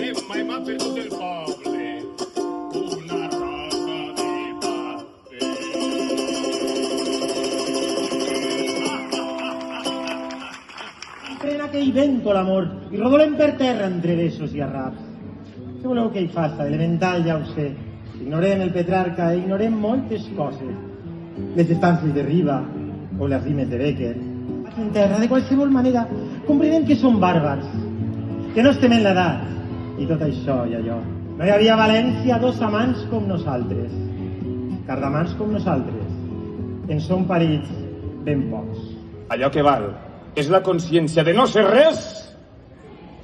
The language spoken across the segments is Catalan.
Gemma i va per tot el poble. Una rosa de paper. Frena aquell vento, l'amor, i rodolem per terra entre besos i arraps. Què voleu que hi faça? Elemental, ja ho sé. Ignorem el Petrarca, ignorem moltes coses. Les estàncies de Riba o les rimes de Becker. Aquí en terra, de qualsevol manera, comprenem que som bàrbars, que no estem en l'edat, i tot això i allò. No hi havia a València dos amants com nosaltres, cardamans com nosaltres. En són parits ben pocs. Allò que val és la consciència de no ser res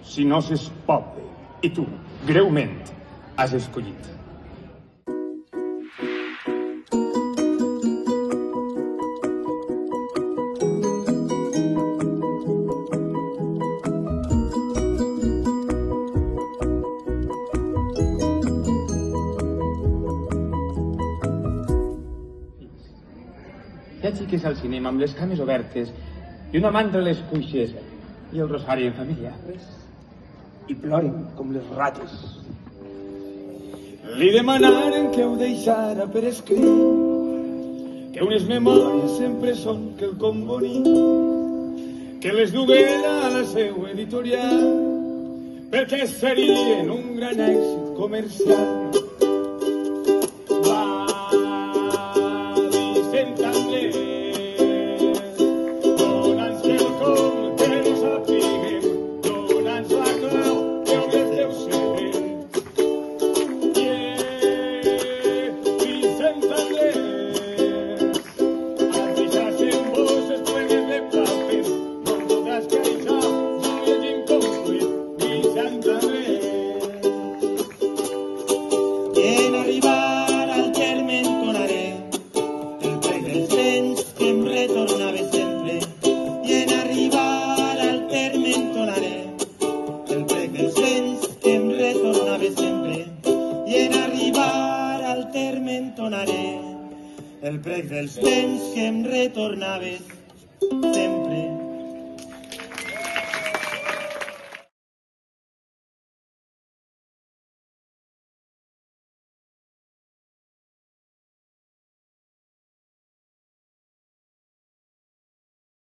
si no s'és poble. I tu, greument, has escollit. Hi ha xiques al cinema amb les cames obertes i una mà entre les cuixes i el rosari en família. I ploren com les rates. Li demanaren que ho deixara per escrit, que unes memòries sempre són quelcom bonic, que les duguera a la seva editorial, perquè serien un gran èxit comercial. El prec dels temps que em retornaves sempre.